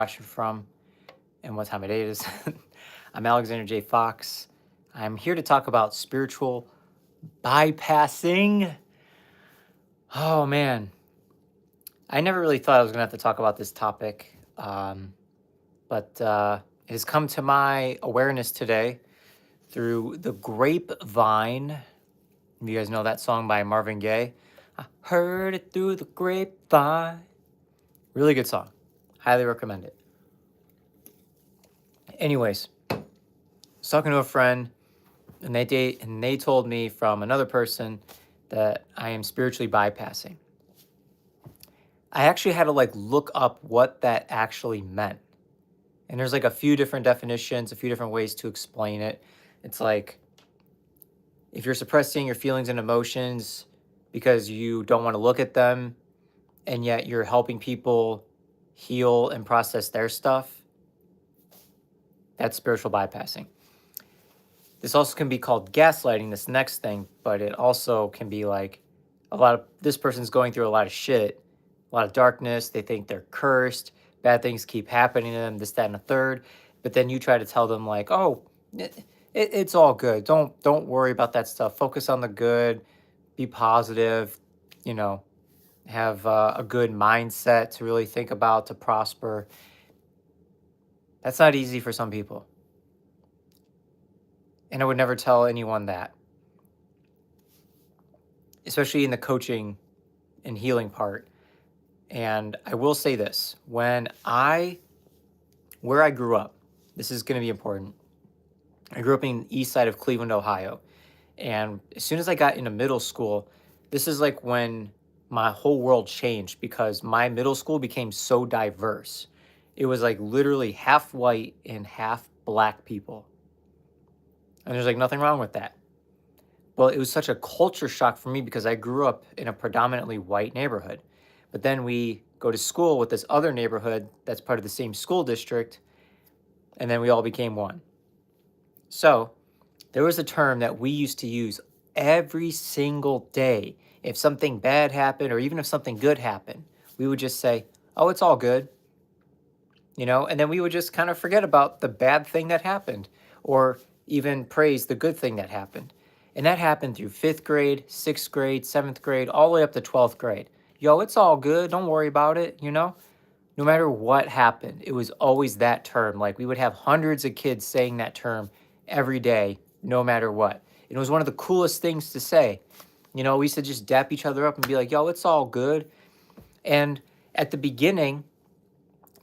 watching from and what time of day it is. I'm Alexander J. Fox. I'm here to talk about spiritual bypassing. Oh man, I never really thought I was going to have to talk about this topic, but it has come to my awareness today through the grapevine. You guys know that song by Marvin Gaye? I heard it through the grapevine. Really good song. Highly recommend it. Anyways, I was talking to a friend, and they told me from another person that I am spiritually bypassing. I actually had to look up what that actually meant. And there's a few different definitions, a few different ways to explain it. It's like if you're suppressing your feelings and emotions because you don't want to look at them, and yet you're helping people heal and process their stuff, that's spiritual bypassing. This also can be called gaslighting, this next thing, but it also can be like this person's going through a lot of shit, a lot of darkness. They think they're cursed, bad things keep happening to them, this, that, and a third. But then you try to tell them oh, it's all good. Don't worry about that stuff. Focus on the good, be positive, you know, have a good mindset to really think about, to prosper. That's not easy for some people. And I would never tell anyone that, especially in the coaching and healing part. And I will say this, where I grew up, this is going to be important. I grew up in the east side of Cleveland, Ohio. And as soon as I got into middle school, this is when my whole world changed, because my middle school became so diverse. It was literally half white and half black people. And there's nothing wrong with that. Well, it was such a culture shock for me because I grew up in a predominantly white neighborhood. But then we go to school with this other neighborhood that's part of the same school district, and then we all became one. So there was a term that we used to use every single day. If something bad happened, or even if something good happened, we would just say, oh, it's all good. And then we would just kind of forget about the bad thing that happened, or even praise the good thing that happened. And that happened through 5th grade, 6th grade, 7th grade, all the way up to 12th grade. Yo, it's all good. Don't worry about it, No matter what happened, it was always that term. We would have hundreds of kids saying that term every day, no matter what. And it was one of the coolest things to say. We used to just dap each other up and be like, yo, it's all good. And at the beginning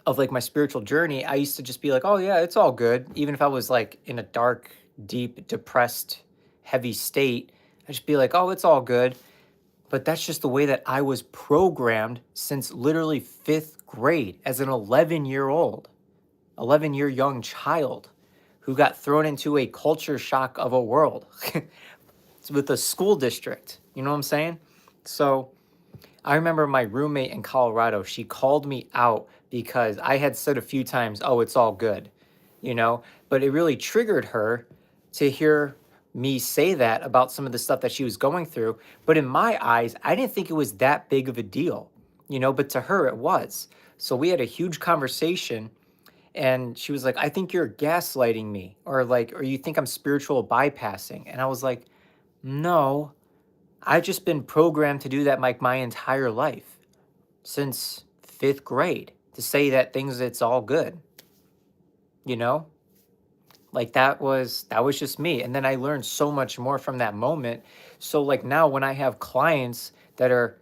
of my spiritual journey, I used to just be like, oh yeah, it's all good. Even if I was in a dark, deep, depressed, heavy state, I'd just be like, oh, it's all good. But that's just the way that I was programmed since literally 5th grade as an 11-year-old, 11-year young child who got thrown into a culture shock of a world with a school district. You know what I'm saying? So I remember my roommate in Colorado, she called me out because I had said a few times, oh, it's all good, but it really triggered her to hear me say that about some of the stuff that she was going through. But in my eyes, I didn't think it was that big of a deal, but to her it was. So we had a huge conversation, and she was like, I think you're gaslighting me, or you think I'm spiritual bypassing. And I was like, no, I've just been programmed to do that my entire life, since 5th grade, to say that it's all good, you know? That was just me. And then I learned so much more from that moment. So now when I have clients that are,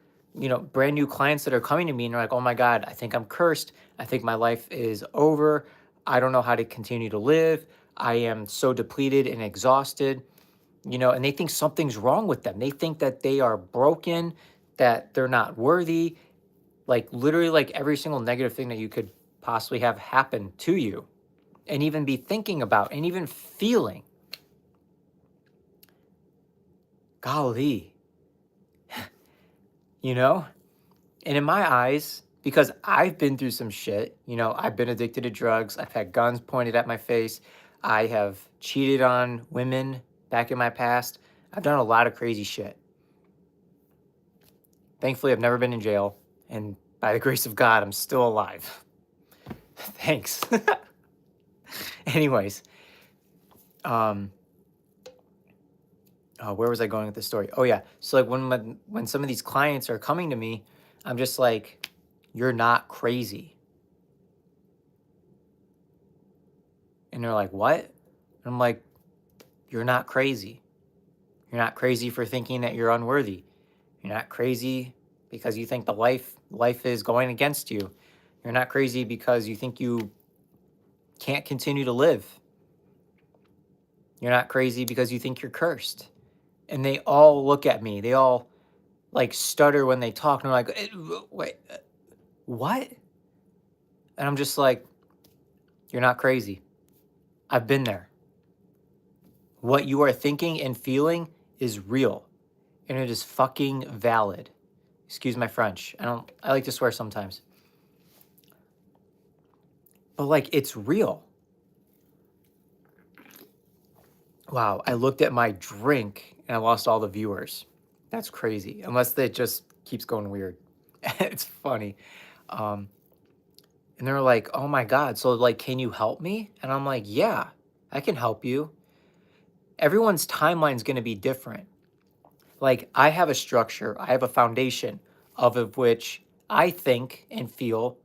brand new clients that are coming to me and they're like, oh my God, I think I'm cursed. I think my life is over. I don't know how to continue to live. I am so depleted and exhausted, and they think something's wrong with them. They think that they are broken, that they're not worthy, literally every single negative thing that you could possibly have happen to you and even be thinking about and even feeling. Golly, And in my eyes, because I've been through some shit, I've been addicted to drugs. I've had guns pointed at my face. I have cheated on women back in my past. I've done a lot of crazy shit. Thankfully, I've never been in jail. And by the grace of God, I'm still alive. Thanks. Anyways, where was I going with this story? Oh yeah. So like when some of these clients are coming to me, I'm just like, you're not crazy. And they're like, what? And I'm like, you're not crazy. You're not crazy for thinking that you're unworthy. You're not crazy because you think the life is going against you. You're not crazy because you think you can't continue to live. You're not crazy because you think you're cursed. And they all look at me. They all like stutter when they talk. And they're like, wait, what? And I'm just like, you're not crazy. I've been there. What you are thinking and feeling is real. And it is fucking valid. Excuse my French. I like to swear sometimes. But like, it's real. Wow, I looked at my drink and I lost all the viewers. That's crazy. Unless it just keeps going weird. It's funny. Um, and they're like, oh my God, so like, can you help me? And I'm like, yeah, I can help you. Everyone's timeline is going to be different. Like, I have a structure, I have a foundation of which I think and feel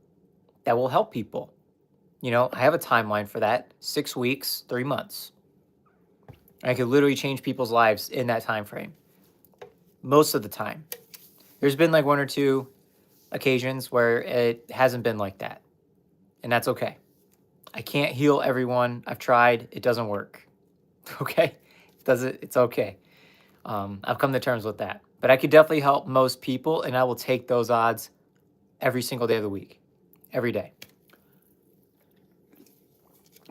that will help people. You know, I have a timeline for that 6 weeks, 3 months. I could literally change people's lives in that time frame. Most of the time. There's been like 1 or 2 occasions where it hasn't been like that. And that's okay. I can't heal everyone. I've tried. It doesn't work. Okay? It's okay. I've come to terms with that. But I could definitely help most people, and I will take those odds every single day of the week. Every day.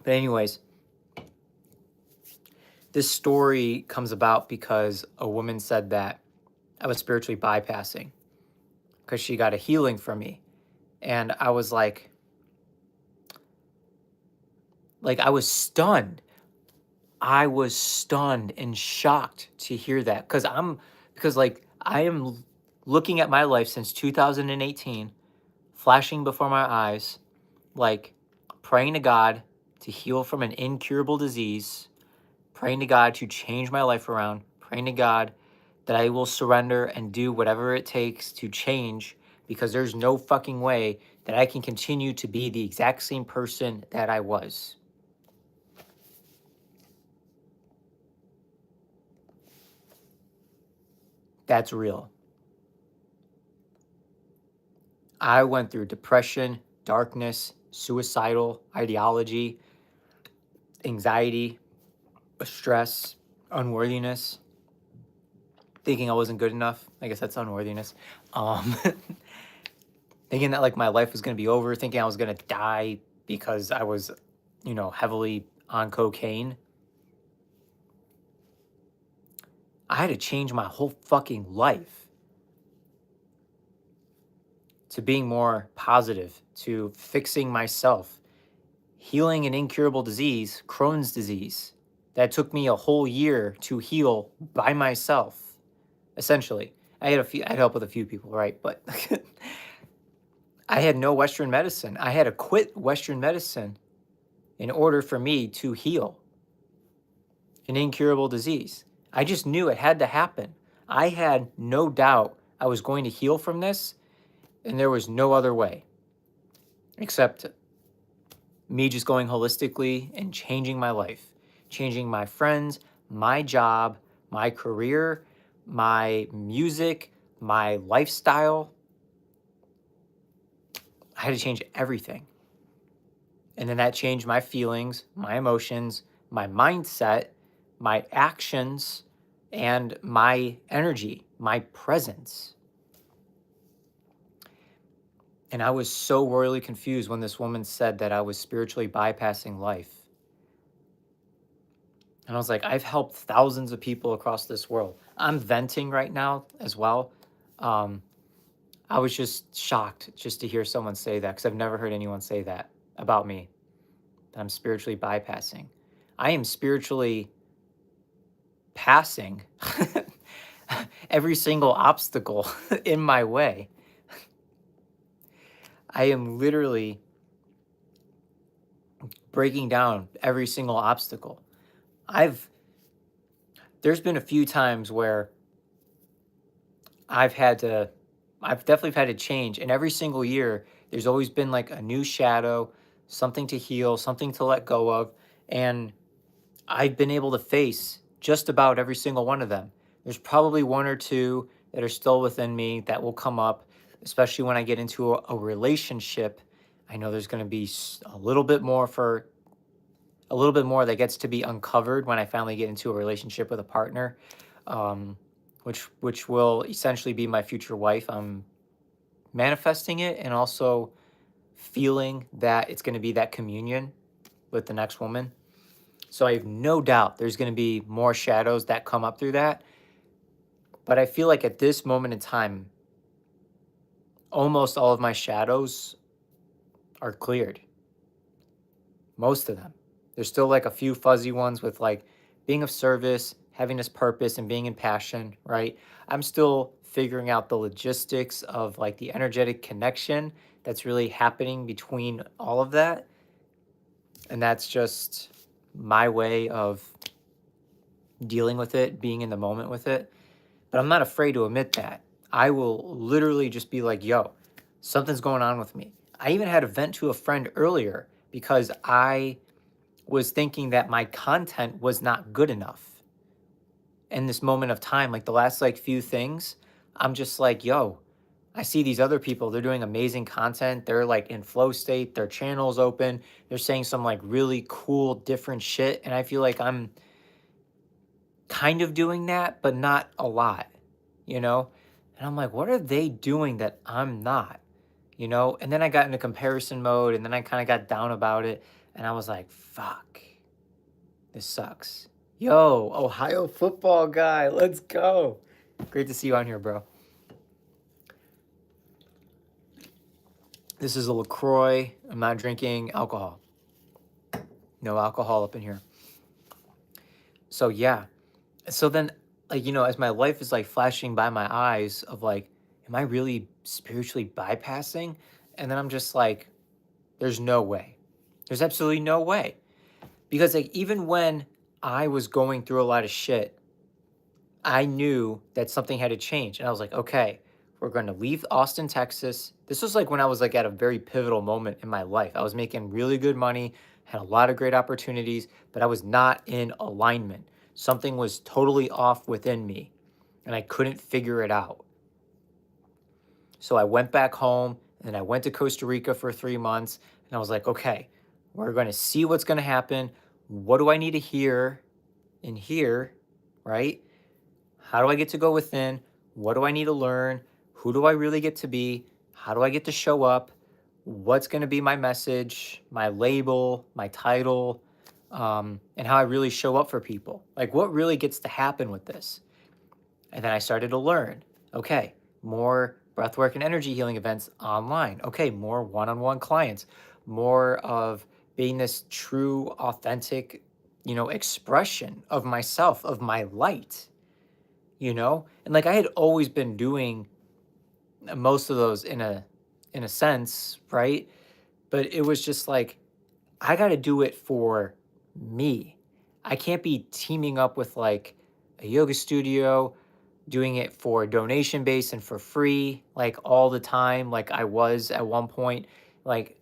But anyways, this story comes about because a woman said that I was spiritually bypassing because she got a healing from me. And I was like I was stunned. I was stunned and shocked to hear that because like I am looking at my life since 2018, flashing before my eyes, like praying to God to heal from an incurable disease, praying to God to change my life around, praying to God that I will surrender and do whatever it takes to change because there's no fucking way that I can continue to be the exact same person that I was. That's real. I went through depression, darkness, suicidal ideology, anxiety, stress, unworthiness, thinking I wasn't good enough. I guess that's unworthiness. Um, thinking that like my life was going to be over, thinking I was going to die because I was, heavily on cocaine. I had to change my whole fucking life to being more positive, to fixing myself, healing an incurable disease, Crohn's disease, that took me a whole year to heal by myself, essentially. I had help with a few people, right? But I had no Western medicine. I had to quit Western medicine in order for me to heal an incurable disease. I just knew it had to happen. I had no doubt I was going to heal from this, and there was no other way except me just going holistically and changing my life, changing my friends, my job, my career, my music, my lifestyle. I had to change everything. And then that changed my feelings, my emotions, my mindset, my actions, and my energy, my presence. And I was so royally confused when this woman said that I was spiritually bypassing life. And I was like, I've helped thousands of people across this world. I'm venting right now as well. I was just shocked just to hear someone say that because I've never heard anyone say that about me, that I'm spiritually bypassing. I am spiritually passing every single obstacle in my way. I am literally breaking down every single obstacle. I've there's been a few times where I've had to I've definitely had to change, and every single year there's always been like a new shadow, something to heal, something to let go of, and I've been able to face just about every single one of them. There's probably one or two that are still within me that will come up, especially when I get into a relationship. I know there's going to be a little bit more that gets to be uncovered when I finally get into a relationship with a partner, um, which will essentially be my future wife. I'm manifesting it and also feeling that it's going to be that communion with the next woman. So I have no doubt there's going to be more shadows that come up through that. But I feel like at this moment in time, almost all of my shadows are cleared. Most of them. There's still like a few fuzzy ones with like being of service, having this purpose, and being in passion, right? I'm still figuring out the logistics of like the energetic connection that's really happening between all of that. And that's just my way of dealing with it, being in the moment with it. But I'm not afraid to admit that. I will literally just be like, yo, something's going on with me. I even had to vent to a friend earlier because I was thinking that my content was not good enough. In this moment of time, like the last like few things, I'm just like, yo, I see these other people, they're doing amazing content. They're like in flow state, their channel's open, they're saying some like really cool, different shit. And I feel like I'm kind of doing that, but not a lot, you know? And I'm like, what are they doing that I'm not, you know? And then I got into comparison mode and then I kind of got down about it. And I was like, fuck, this sucks. Yo, Ohio football guy, let's go. Great to see you on here, bro. This is a LaCroix. I'm not drinking alcohol. No alcohol up in here. So, yeah. So then, like, you know, as my life is like flashing by my eyes of like, am I really spiritually bypassing? And then I'm just like, there's no way. There's absolutely no way. Because like even when I was going through a lot of shit, I knew that something had to change. And I was like, okay, we're going to leave Austin, Texas. This was like when I was like at a very pivotal moment in my life. I was making really good money, had a lot of great opportunities, but I was not in alignment. Something was totally off within me and I couldn't figure it out. So I went back home and I went to Costa Rica for 3 months and I was like, okay, we're going to see what's going to happen. What do I need to hear in here, right? How do I get to go within? What do I need to learn? Who do I really get to be? How do I get to show up? What's going to be my message, my label, my title, and how I really show up for people? Like, what really gets to happen with this? And then I started to learn, okay, more breathwork and energy healing events online. Okay, more one on one clients, more of being this true, authentic, you know, expression of myself, of my light, you know? And like I had always been doing most of those in a sense, right? But it was just like I got to do it for me. I can't be teaming up with like a yoga studio, doing it for donation base and for free, like all the time, like I was at one point. Like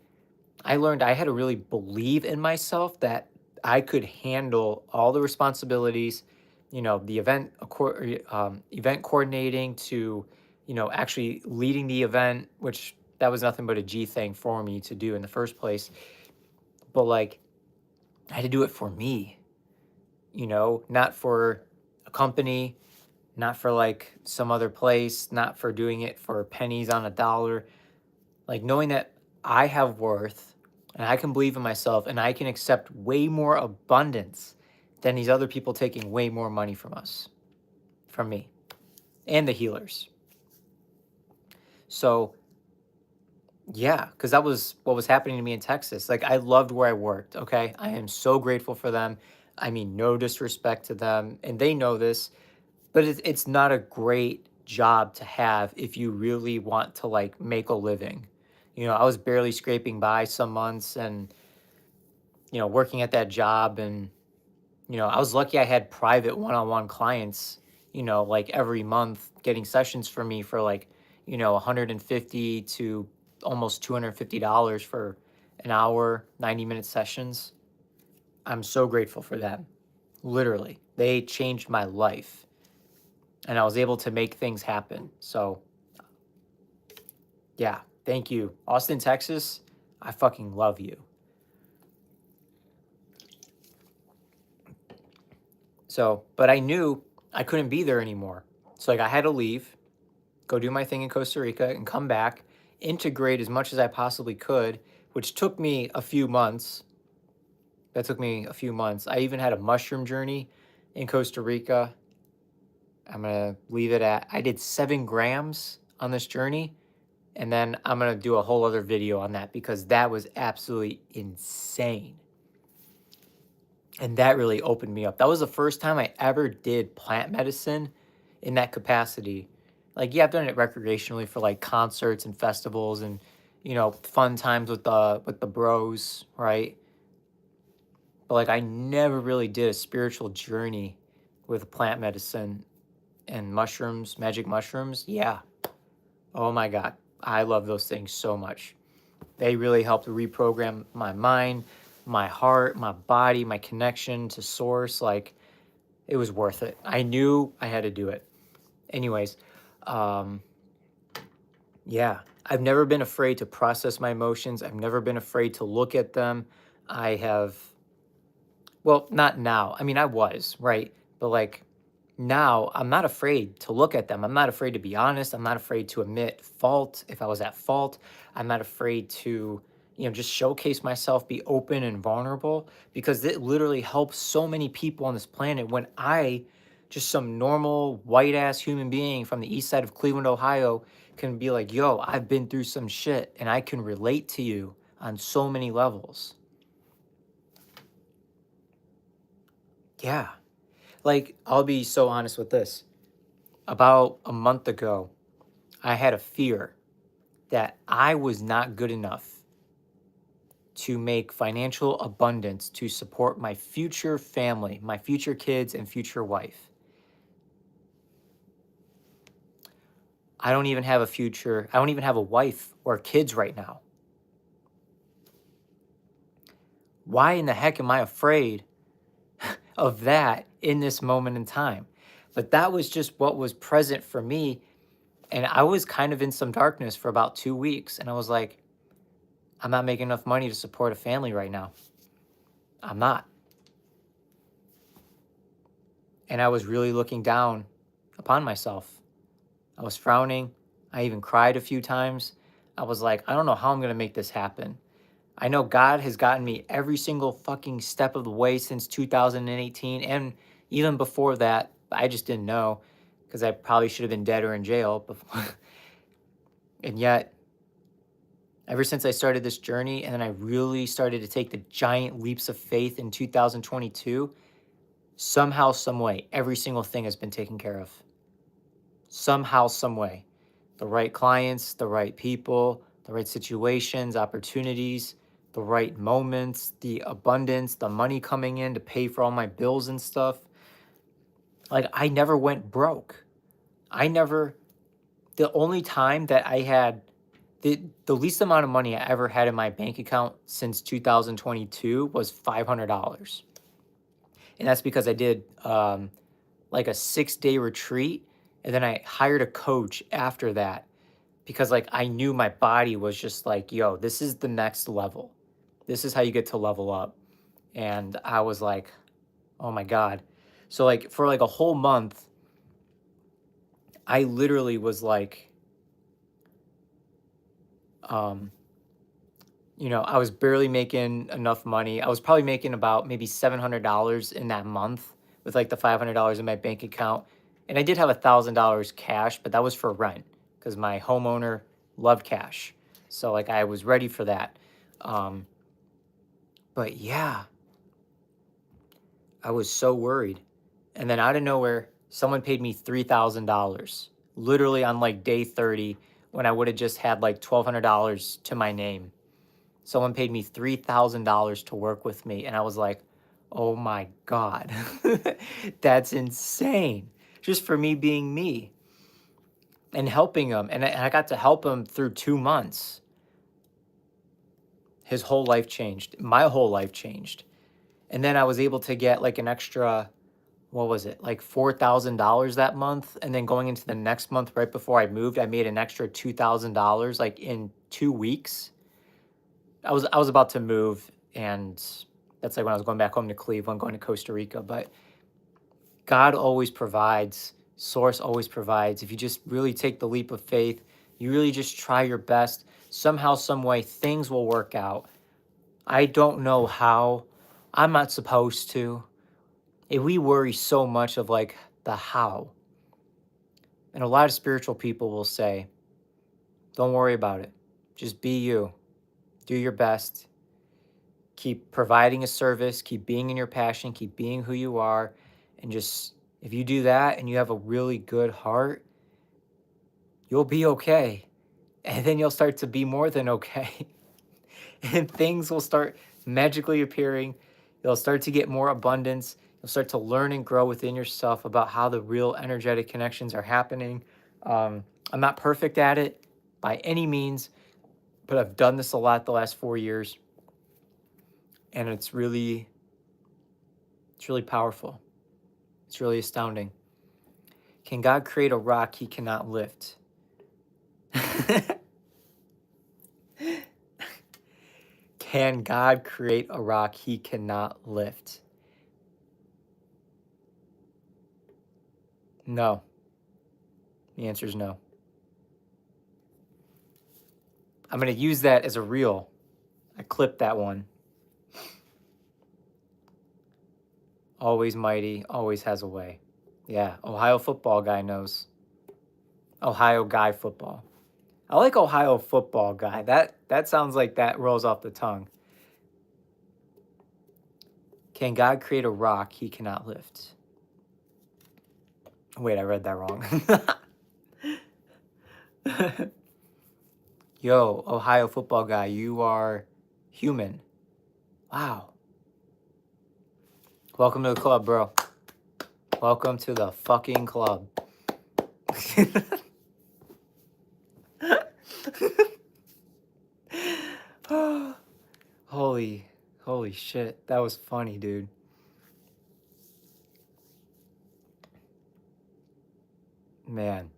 I learned I had to really believe in myself that I could handle all the responsibilities, you know, the event coordinating to, you know, actually leading the event, which that was nothing but a G thing for me to do in the first place. But like I had to do it for me, you know, not for a company, not for like some other place, not for doing it for pennies on a dollar. Like knowing that I have worth and I can believe in myself and I can accept way more abundance than these other people taking way more money from us, from me, and the healers. So, yeah, because that was what was happening to me in Texas. Like, I loved where I worked, okay? I am so grateful for them. I mean, no disrespect to them, and they know this, but it's not a great job to have if you really want to like make a living. You know, I was barely scraping by some months and working at that job. And, I was lucky I had private one-on-one clients, like every month getting sessions for me for like, 150 to almost $250 for an hour, 90-minute sessions. I'm so grateful for that. Literally, they changed my life and I was able to make things happen. So, yeah, thank you. Austin, Texas, I fucking love you. So, but I knew I couldn't be there anymore. So, like, I had to leave, go do my thing in Costa Rica, and come back, integrate as much as I possibly could, which took me a few months. That took me a few months. I even had a mushroom journey in Costa Rica. I'm going to leave it at, I did 7 grams on this journey. And then I'm going to do a whole other video on that because that was absolutely insane. And that really opened me up. That was the first time I ever did plant medicine in that capacity. Like, yeah, I've done it recreationally for like concerts and festivals and, fun times with the bros, right? But like, I never really did a spiritual journey with plant medicine and mushrooms, magic mushrooms. Yeah. Oh my God. I love those things so much. They really helped reprogram my mind, my heart, my body, my connection to source. Like, it was worth it. I knew I had to do it. Anyways, yeah, I've never been afraid to process my emotions. I've never been afraid to look at them. I have, well, not now. I mean, I was, right? But like now, I'm not afraid to look at them. I'm not afraid to be honest. I'm not afraid to admit fault if I was at fault. I'm not afraid to, just showcase myself, be open and vulnerable, because it literally helps so many people on this planet when I, just some normal white ass human being from the east side of Cleveland, Ohio, can be like, yo, I've been through some shit and I can relate to you on so many levels. Yeah. Like, I'll be so honest with this. About a month ago, I had a fear that I was not good enough to make financial abundance to support my future family, my future kids, and future wife. I don't even have a future, I don't even have a wife or kids right now. Why in the heck am I afraid of that in this moment in time? But that was just what was present for me. And I was kind of in some darkness for about 2 weeks. And I was like, I'm not making enough money to support a family right now. I'm not. And I was really looking down upon myself. I was frowning. I even cried a few times. I was like, I don't know how I'm going to make this happen. I know God has gotten me every single fucking step of the way since 2018. And even before that, I just didn't know because I probably should have been dead or in jail before. And yet, ever since I started this journey and then I really started to take the giant leaps of faith in 2022, somehow, some way, every single thing has been taken care of. Somehow, some way. The right clients, the right people, the right situations, opportunities, the right moments, the abundance, the money coming in to pay for all my bills and stuff. Like, I never went broke. The only time that I had the least amount of money I ever had in my bank account since 2022 was $500. And that's because I did like a 6-day retreat. And then I hired a coach after that because like I knew my body was just like, yo, this is the next level. This is how you get to level up. And I was like, oh my God. So like for like a whole month, I literally was like, I was barely making enough money. I was probably making about maybe $700 in that month with like the $500 in my bank account. And I did have $1,000 cash, but that was for rent because my homeowner loved cash. So like I was ready for that. But yeah, I was so worried. And then out of nowhere, someone paid me $3,000 literally on like day 30 when I would have just had like $1,200 to my name. Someone paid me $3,000 to work with me. And I was like, oh my God, that's insane. Just for me being me and helping him. And I got to help him through 2 months. His whole life changed. My whole life changed. And then I was able to get like an extra, what was it, like $4,000 that month. And then going into the next month, right before I moved, I made an extra $2,000 like in 2 weeks. I was about to move, and that's like when I was going back home to Cleveland, going to Costa Rica. But God always provides, Source always provides. If you just really take the leap of faith, you really just try your best, somehow, some way, things will work out. I don't know how. I'm not supposed to. If we worry so much of like the how, and a lot of spiritual people will say, don't worry about it. Just be you. Do your best. Keep providing a service, keep being in your passion, keep being who you are. And just, if you do that and you have a really good heart, you'll be okay. And then you'll start to be more than okay. And things will start magically appearing. You'll start to get more abundance. You'll start to learn and grow within yourself about how the real energetic connections are happening. I'm not perfect at it by any means, but I've done this a lot the last 4 years. And it's really powerful. It's really astounding. Can God create a rock he cannot lift? Can God create a rock he cannot lift? No. The answer is no. I'm going to use that as a reel. I clipped that one. Always mighty, always has a way. Yeah, Ohio football guy knows. Ohio guy football. I like Ohio football guy. That sounds like that rolls off the tongue. Can God create a rock he cannot lift? Wait, I read that wrong. Yo, Ohio football guy, you are human. Wow. Welcome to the club, bro. Welcome to the fucking club. Holy shit. That was funny, dude. Man.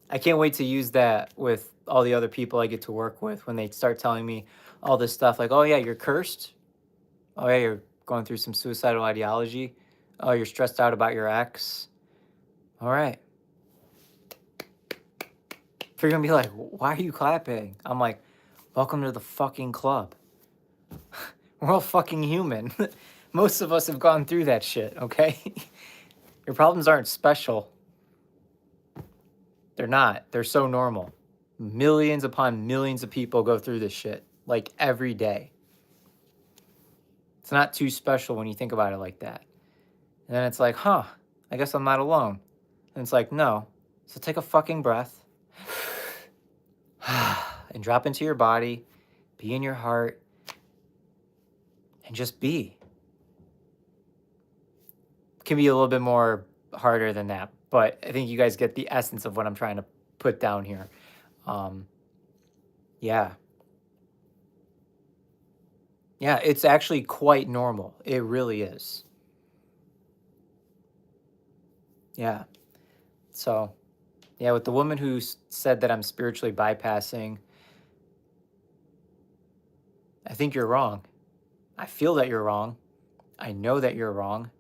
I can't wait to use that with all the other people I get to work with when they start telling me all this stuff like, oh yeah, you're cursed. Oh yeah, you're going through some suicidal ideology. Oh, you're stressed out about your ex. All right. If you're going to be like, why are you clapping? I'm like, welcome to the fucking club. We're all fucking human. Most of us have gone through that shit, okay? Your problems aren't special. They're not. They're so normal. Millions upon millions of people go through this shit, like every day. It's not too special when you think about it like that. And then it's like, huh, I guess I'm not alone. And it's like, no. So take a fucking breath and drop into your body, be in your heart, and just be. It can be a little bit more harder than that, but I think you guys get the essence of what I'm trying to put down here. Yeah. Yeah, it's actually quite normal. It really is. Yeah. So, yeah, with the woman who said that I'm spiritually bypassing, I think you're wrong. I feel that you're wrong. I know that you're wrong.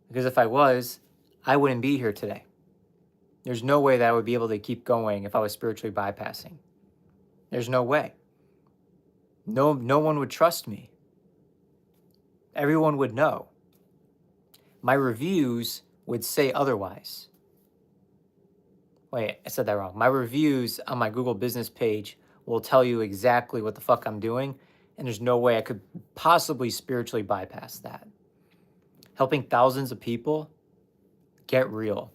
Because if I was, I wouldn't be here today. There's no way that I would be able to keep going if I was spiritually bypassing. There's no way. No one would trust me. Everyone would know. My reviews would say otherwise. Wait, I said that wrong. My reviews on my Google business page will tell you exactly what the fuck I'm doing, and there's no way I could possibly spiritually bypass that. Helping thousands of people, get real.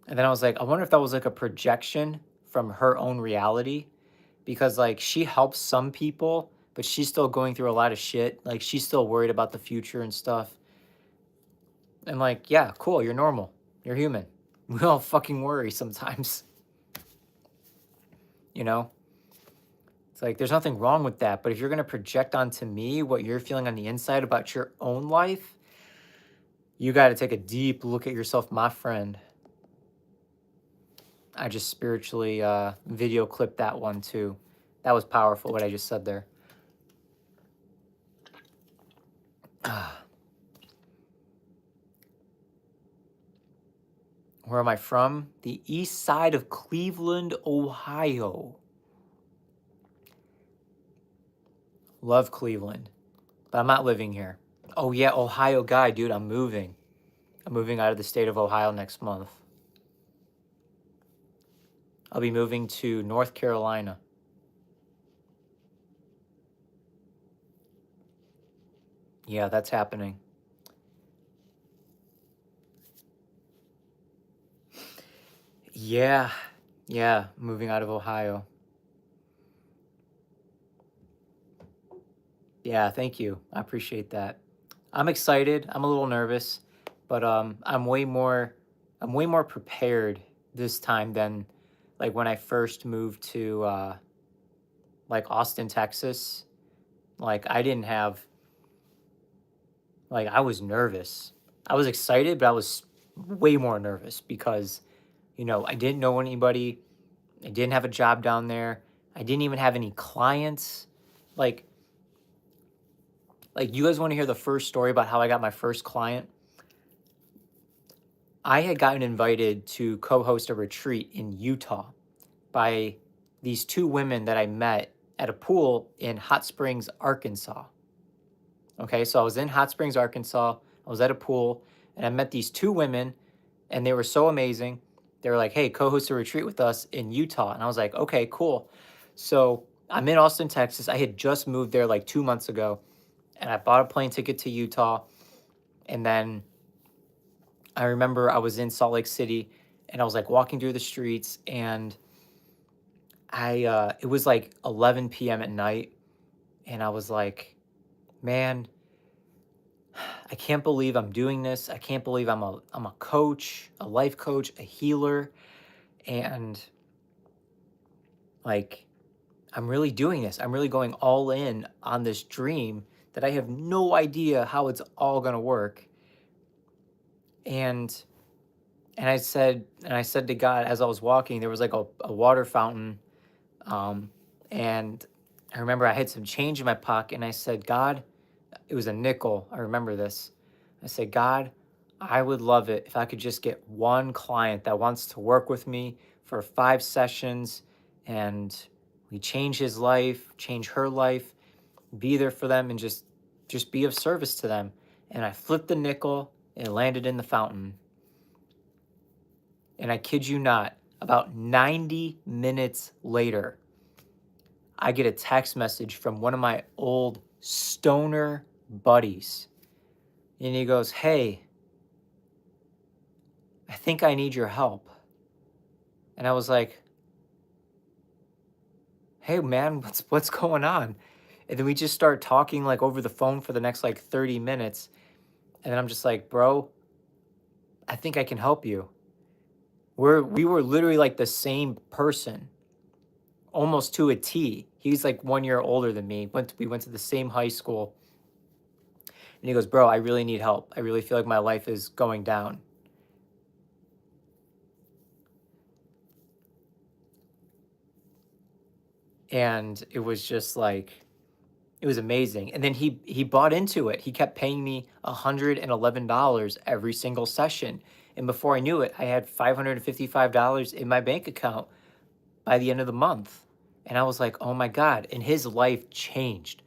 And then I was like, I wonder if that was like a projection from her own reality, because like she helps some people but she's still going through a lot of shit. Like, she's still worried about the future and stuff. And like, yeah, cool, you're normal. You're human. We all fucking worry sometimes. You know? It's like, there's nothing wrong with that. But if you're going to project onto me what you're feeling on the inside about your own life, you got to take a deep look at yourself, my friend. I just spiritually video clipped that one too. That was powerful, what I just said there. Where am I from? The east side of Cleveland, Ohio. Love Cleveland, but I'm not living here. Oh yeah, Ohio guy, dude, I'm moving. I'm moving out of the state of Ohio next month. I'll be moving to North Carolina. Yeah, that's happening. Yeah, moving out of Ohio. Yeah, thank you. I appreciate that. I'm excited. I'm a little nervous, but I'm way more prepared this time than like when I first moved to like Austin, Texas. Like, I didn't have, like, I was nervous. I was excited, but I was way more nervous because, you know, I didn't know anybody. I didn't have a job down there. I didn't even have any clients. Like you guys want to hear the first story about how I got my first client? I had gotten invited to co-host a retreat in Utah by these two women that I met at a pool in Hot Springs, Arkansas. Okay, so I was in Hot Springs, Arkansas. I was at a pool, and I met these two women, and they were so amazing. They were like, hey, co-host a retreat with us in Utah. And I was like, okay, cool. So I'm in Austin, Texas. I had just moved there like 2 months ago, and I bought a plane ticket to Utah. And then I remember I was in Salt Lake City, and I was like walking through the streets, and it was like 11 p.m. at night, and I was like, man, I can't believe I'm doing this. I can't believe I'm a coach, a life coach, a healer, and like, I'm really doing this. I'm really going all in on this dream that I have no idea how it's all going to work. And I said to God as I was walking, there was like a water fountain, and I remember I had some change in my pocket, and I said, God, it was a nickel. I remember this. I said, God, I would love it if I could just get one client that wants to work with me for 5 sessions, and we change his life, change her life, be there for them, and just be of service to them. And I flipped the nickel, and it landed in the fountain. And I kid you not, about 90 minutes later, I get a text message from one of my old stoner buddies. And he goes, hey, I think I need your help. And I was like, hey man, what's going on? And then we just start talking like over the phone for the next like 30 minutes. And then I'm just like, bro, I think I can help you. We were literally like the same person, almost to a T. He's like 1 year older than me. We went to the same high school. And he goes, bro, I really need help. I really feel like my life is going down. And it was just like, it was amazing. And then he bought into it. He kept paying me $111 every single session. And before I knew it, I had $555 in my bank account by the end of the month. And I was like, oh my God. And his life changed.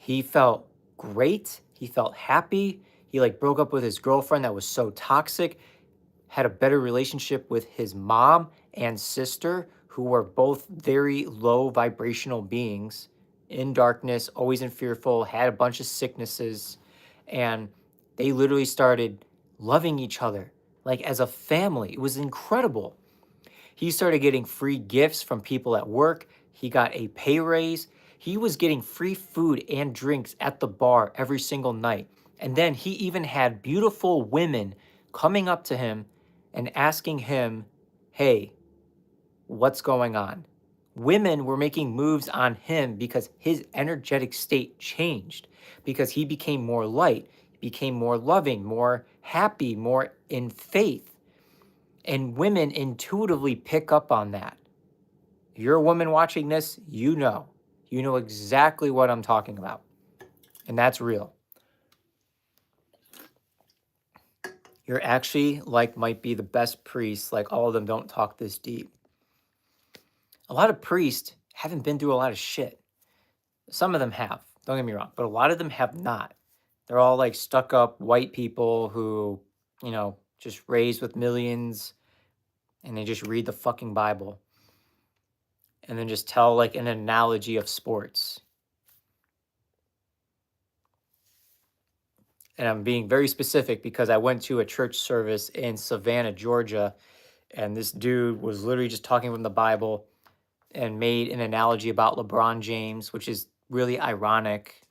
He felt great. He felt happy. He like broke up with his girlfriend that was so toxic, had a better relationship with his mom and sister, who were both very low vibrational beings, in darkness, always in fearful, had a bunch of sicknesses, and they literally started loving each other like as a family. It was incredible. He started getting free gifts from people at work. He got a pay raise. He was getting free food and drinks at the bar every single night. And then he even had beautiful women coming up to him and asking him, hey, what's going on? Women were making moves on him because his energetic state changed, because he became more light, became more loving, more happy, more in faith. And women intuitively pick up on that. If you're a woman watching this, you know. You know exactly what I'm talking about. And that's real. You're actually might be the best priest. Like all of them don't talk this deep. A lot of priests haven't been through a lot of shit. Some of them have, don't get me wrong, but a lot of them have not. They're all like stuck up white people who, just raised with millions and they just read the fucking Bible and then just tell like an analogy of sports. And I'm being very specific because I went to a church service in Savannah, Georgia, and this dude was literally just talking from the Bible and made an analogy about LeBron James, which is really ironic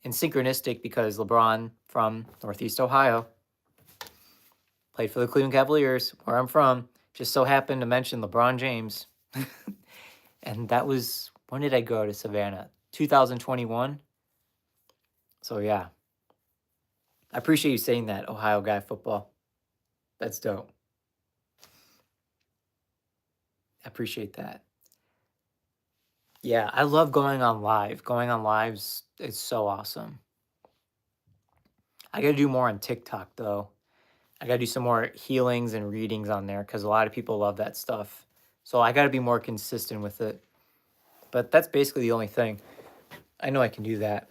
and synchronistic because LeBron from Northeast Ohio played for the Cleveland Cavaliers, where I'm from, just so happened to mention LeBron James. And that was, when did I go to Savannah? 2021. So yeah, I appreciate you saying that, Ohio guy football. That's dope. I appreciate that. Yeah, I love going on live. Going on lives is so awesome. I got to do more on TikTok though. I got to do some more healings and readings on there because a lot of people love that stuff. So I got to be more consistent with it. But that's basically the only thing. I know I can do that.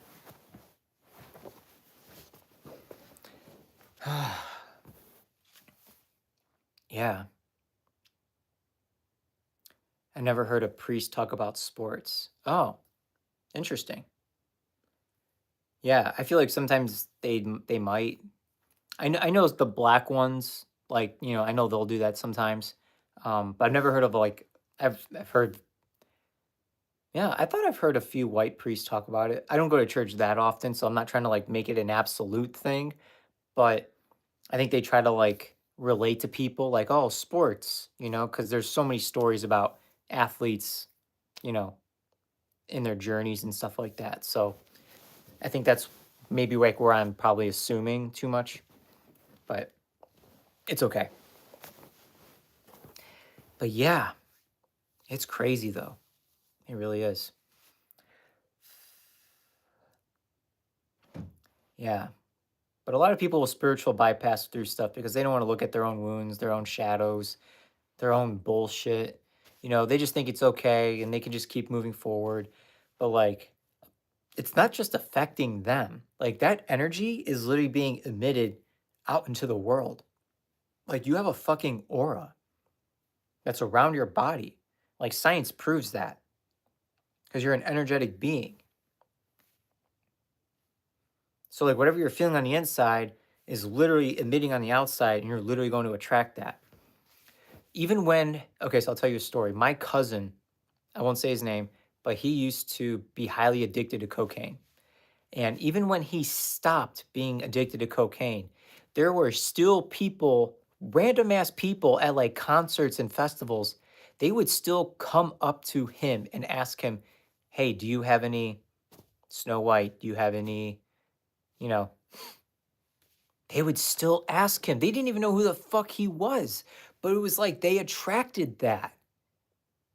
Yeah. I never heard a priest talk about sports. Oh, interesting. Yeah, I feel like sometimes they might. I know it's the black ones, like, I know they'll do that sometimes. But I've never heard of like I've heard, yeah, I thought I've heard a few white priests talk about it. I don't go to church that often, so I'm not trying to like make it an absolute thing, but I think they try to like relate to people like, oh, sports, because there's so many stories about athletes, you know, in their journeys and stuff like that. So I think that's maybe like where I'm probably assuming too much, but it's okay. But yeah, it's crazy though. It really is. Yeah. But a lot of people will spiritual bypass through stuff because they don't want to look at their own wounds, their own shadows, their own bullshit. They just think it's okay and they can just keep moving forward. But like, it's not just affecting them. Like, that energy is literally being emitted out into the world. Like, you have a fucking aura that's around your body. Like, science proves that because you're an energetic being. So, like, whatever you're feeling on the inside is literally emitting on the outside, and you're literally going to attract that. Even when, okay, so I'll tell you a story. My cousin, I won't say his name, but he used to be highly addicted to cocaine. And even when he stopped being addicted to cocaine, there were still people, random ass people at like concerts and festivals, they would still come up to him and ask him, hey, do you have any Snow White? Do you have any, you know, they would still ask him. They didn't even know who the fuck he was, but it was like they attracted that,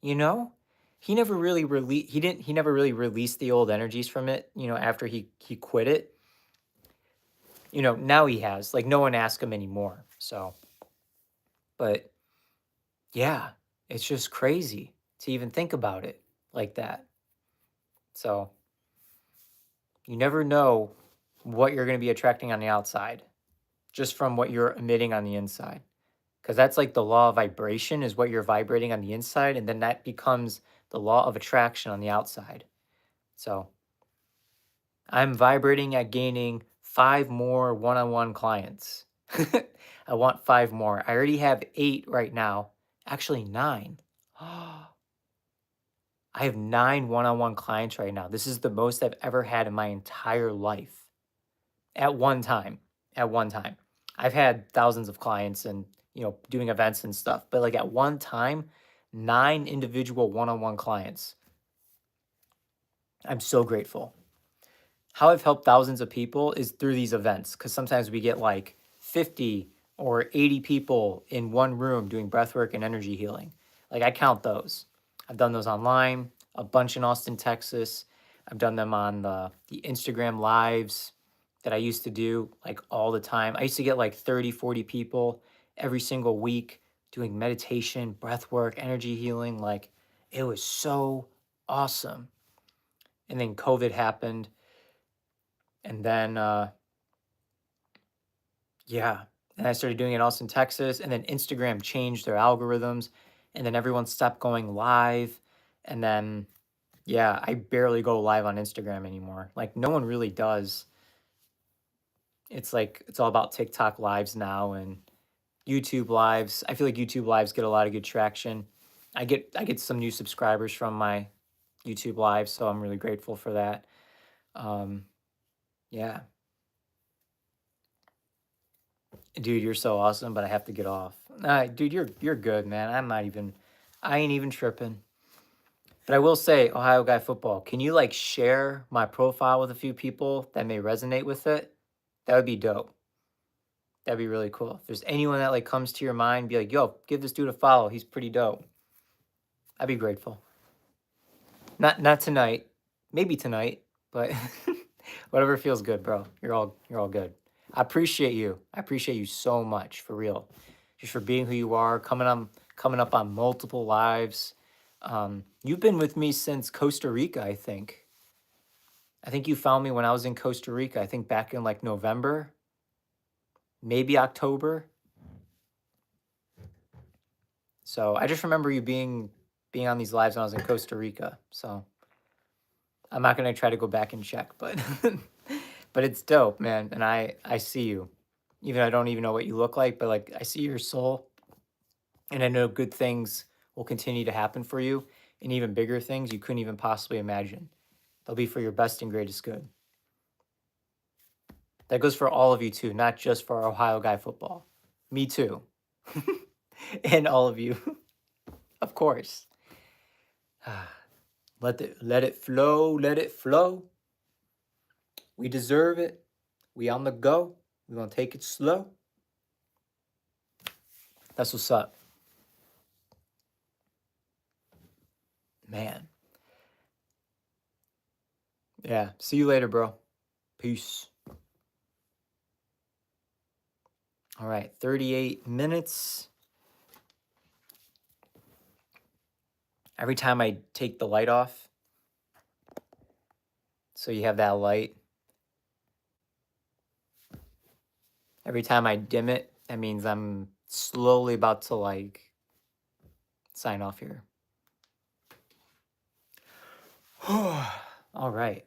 you know? He never really released the old energies from it, after he quit it. Now he has. Like, no one asks him anymore. So, but yeah, it's just crazy to even think about it like that. So, you never know what you're going to be attracting on the outside just from what you're emitting on the inside. Because that's like the law of vibration is what you're vibrating on the inside, and then that becomes the law of attraction on the outside. So, I'm vibrating at gaining 5 more one-on-one clients. I want 5 more. I already have 8 right now. Actually, 9. I have 9 one-on-one clients right now. This is the most I've ever had in my entire life at one time. At one time. I've had thousands of clients and, doing events and stuff, but like at one time, 9 individual one-on-one clients. I'm so grateful. How I've helped thousands of people is through these events, because sometimes we get like 50 or 80 people in one room doing breathwork and energy healing. Like I count those. I've done those online, a bunch in Austin, Texas. I've done them on the Instagram lives that I used to do like all the time. I used to get like 30, 40 people every single week doing meditation, breathwork, energy healing. Like it was so awesome. And then COVID happened. And then, yeah, and I started doing it in Austin, Texas. And then Instagram changed their algorithms. And then everyone stopped going live. And then, yeah, I barely go live on Instagram anymore. Like, no one really does. It's like, it's all about TikTok lives now and YouTube lives. I feel like YouTube lives get a lot of good traction. I get some new subscribers from my YouTube live, so I'm really grateful for that. Yeah. Dude, you're so awesome, but I have to get off. Nah, dude, you're good, man. I ain't even tripping. But I will say, Ohio Guy Football, can you like share my profile with a few people that may resonate with it? That would be dope. That'd be really cool. If there's anyone that like comes to your mind, be like, yo, give this dude a follow. He's pretty dope. I'd be grateful. Not tonight. Maybe tonight, but whatever feels good, bro. You're all good. I appreciate you. I appreciate you so much, for real. Just for being who you are, coming up on multiple lives. You've been with me since Costa Rica, I think. I think you found me when I was in Costa Rica. I think back in like November, maybe October. So I just remember you being on these lives when I was in Costa Rica. So I'm not gonna try to go back and check, but but it's dope, man. And I see you, even though I don't even know what you look like, but like I see your soul, and I know good things will continue to happen for you, and even bigger things you couldn't even possibly imagine. They'll be for your best and greatest good. That goes for all of you too, not just for Ohio Guy Football. Me too, and all of you, of course. Let it flow, let it flow. We deserve it. We on the go. We gonna take it slow. That's what's up. Man. Yeah. See you later, bro. Peace. All right. 38 minutes. Every time I take the light off, so you have that light. Every time I dim it, that means I'm slowly about to like sign off here. All right.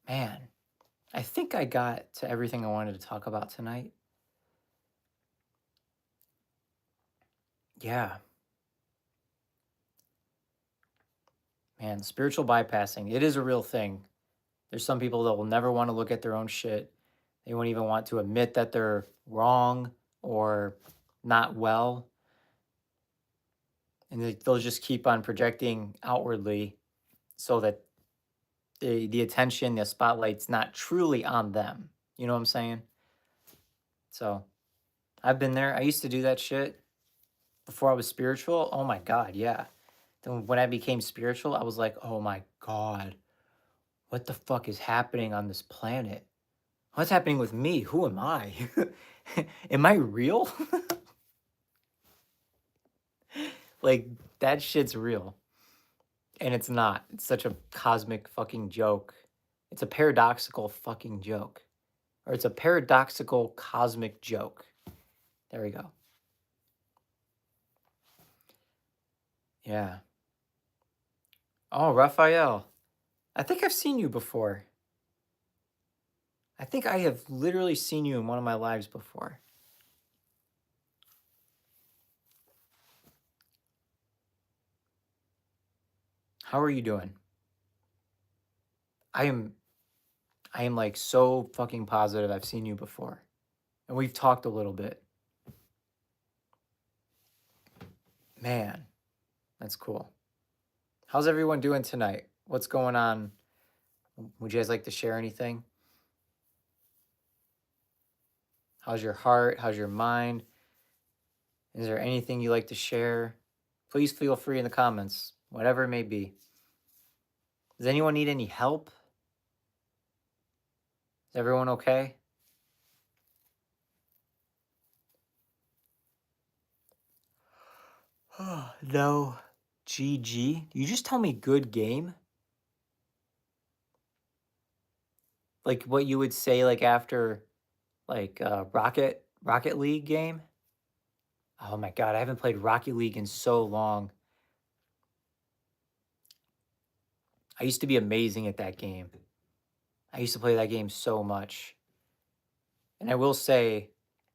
Man, I think I got to everything I wanted to talk about tonight. Yeah. Man, spiritual bypassing, it is a real thing. There's some people that will never want to look at their own shit. They won't even want to admit that they're wrong or not well. And they'll just keep on projecting outwardly so that the attention, the spotlight's not truly on them. You know what I'm saying? So I've been there. I used to do that shit before I was spiritual. Oh my God, yeah. Then when I became spiritual, I was like, oh my God, what the fuck is happening on this planet? What's happening with me? Who am I? Am I real? Like, that shit's real. And it's not. It's such a cosmic fucking joke. It's a paradoxical fucking joke. Or it's a paradoxical cosmic joke. There we go. Yeah. Oh, Raphael. I think I've seen you before. I think I have literally seen you in one of my lives before. How are you doing? I am I am like so fucking positive I've seen you before. And we've talked a little bit. Man, that's cool. How's everyone doing tonight? What's going on? Would you guys like to share anything? How's your heart? How's your mind? Is there anything you like to share? Please feel free in the comments, whatever it may be. Does anyone need any help? Is everyone okay? No. GG. You just tell me good game? Like what you would say like after like Rocket League game? Oh my god, I haven't played Rocket League in so long. I used to be amazing at that game. I used to play that game so much. And I will say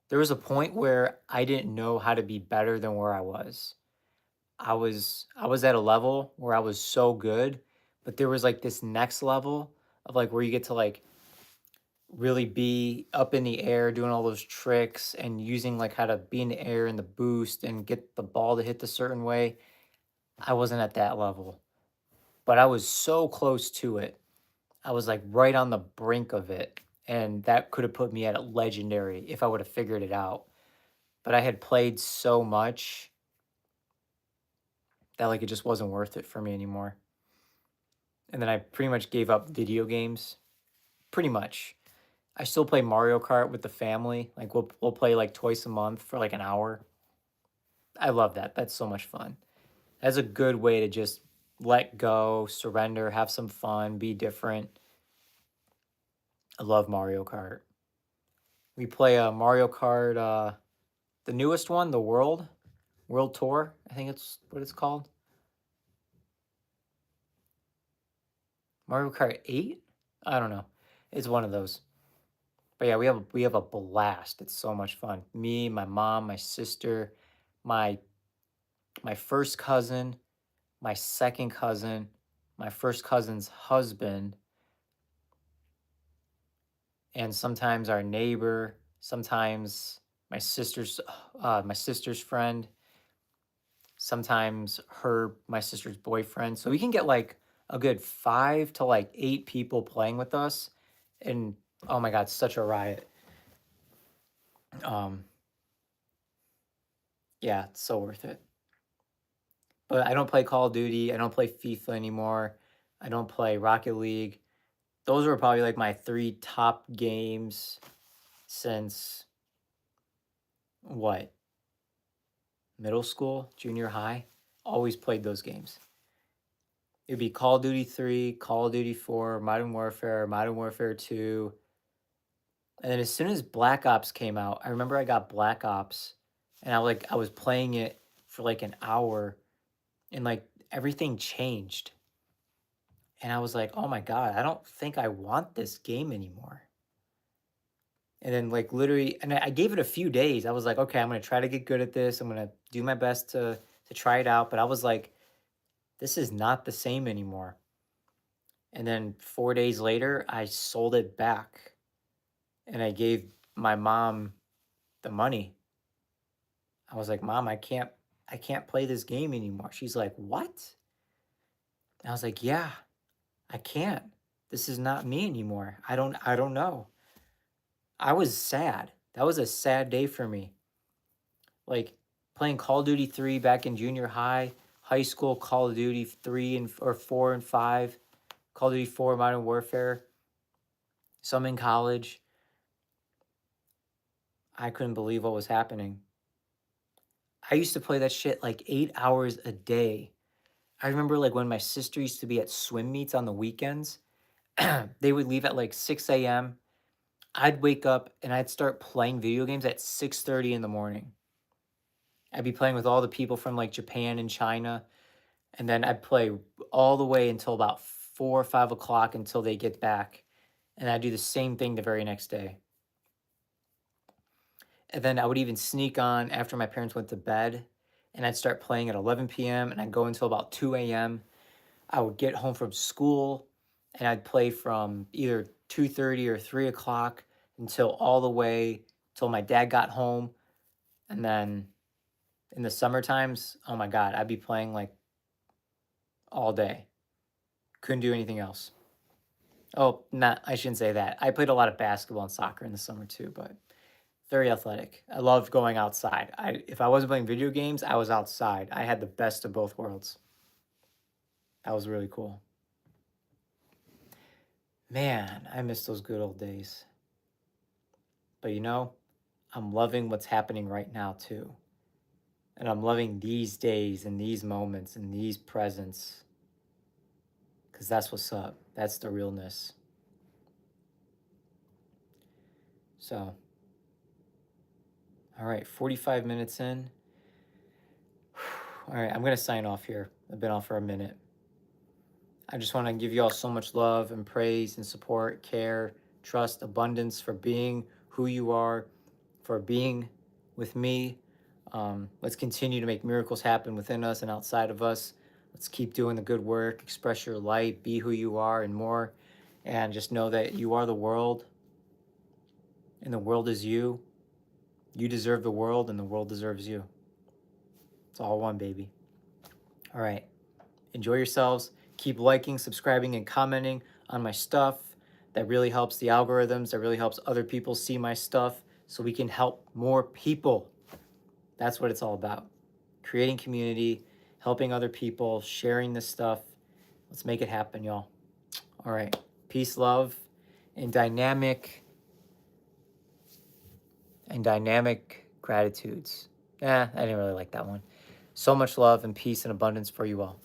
there was a point where I didn't know how to be better than where I was. I was at a level where I was so good, but there was like this next level of like where you get to like really be up in the air doing all those tricks and using like how to be in the air and the boost and get the ball to hit the certain way. I wasn't at that level, but I was so close to it. I was like right on the brink of it. And that could have put me at a legendary if I would have figured it out. But I had played so much that like it just wasn't worth it for me anymore. And then I pretty much gave up video games. Pretty much. I still play Mario Kart with the family. Like we'll play like twice a month for like an hour. I love that. That's so much fun. That's a good way to just let go, surrender, have some fun, be different. I love Mario Kart. We play Mario Kart, the newest one, the World Tour. I think it's what it's called. Mario Kart 8? I don't know. It's one of those. But yeah, we have a blast. It's so much fun. Me, my mom, my sister, my my first cousin, my second cousin, my first cousin's husband, and sometimes our neighbor, sometimes my sister's friend, sometimes my sister's boyfriend. So we can get like a good 5 to like 8 people playing with us, and oh my god, such a riot. Um, yeah, it's so worth it. But I don't play Call of Duty. I don't play FIFA anymore. I don't play Rocket League. Those were probably like my 3 top games since what? Middle school, junior high. Always played those games. It'd be Call of Duty 3, Call of Duty 4, Modern Warfare 2. And then as soon as Black Ops came out, I remember I got Black Ops and I was playing it for like an hour and like everything changed. And I was like, "Oh my god, I don't think I want this game anymore." And then like literally and I gave it a few days. I was like, "Okay, I'm going to try to get good at this. I'm going to do my best to try it out." But I was like, "This is not the same anymore." And then 4 days later, I sold it back and I gave my mom the money. I was like, "Mom, I can't play this game anymore." She's like, "What?" And I was like, "Yeah, I can't. This is not me anymore. I don't know." I was sad. That was a sad day for me. Like playing Call of Duty 3 back in junior high school Call of Duty 3 and or 4 and 5, Call of Duty 4 Modern Warfare, some in college. I couldn't believe what was happening. I used to play that shit like 8 hours a day. I remember like when my sister used to be at swim meets on the weekends, they would leave at like 6 a.m. I'd wake up and I'd start playing video games at 6:30 in the morning. I'd be playing with all the people from like Japan and China, and then I'd play all the way until about 4 or 5 o'clock until they get back, and I'd do the same thing the very next day. And then I would even sneak on after my parents went to bed, and I'd start playing at 11 p.m. and I'd go until about 2 a.m. I would get home from school and I'd play from either 2:30 or 3 o'clock until all the way till my dad got home. And then in the summer times, oh my God, I'd be playing like all day. Couldn't do anything else. Oh, not, I shouldn't say that. I played a lot of basketball and soccer in the summer too, but very athletic. I loved going outside. If I wasn't playing video games, I was outside. I had the best of both worlds. That was really cool. Man, I miss those good old days. But you know, I'm loving what's happening right now too. And I'm loving these days and these moments and these presents. Because that's what's up. That's the realness. So, all right, 45 minutes in. All right, I'm going to sign off here. I've been off for a minute. I just want to give you all so much love and praise and support, care, trust, abundance for being who you are, for being with me. Let's continue to make miracles happen within us and outside of us. Let's keep doing the good work, express your light, be who you are and more. And just know that you are the world and the world is you. You deserve the world and the world deserves you. It's all one, baby. All right. Enjoy yourselves. Keep liking, subscribing, and commenting on my stuff. That really helps the algorithms. That really helps other people see my stuff so we can help more people. That's what it's all about. Creating community, helping other people, sharing this stuff. Let's make it happen, y'all. All right. Peace, love, and dynamic gratitudes. I didn't really like that one. So much love and peace and abundance for you all.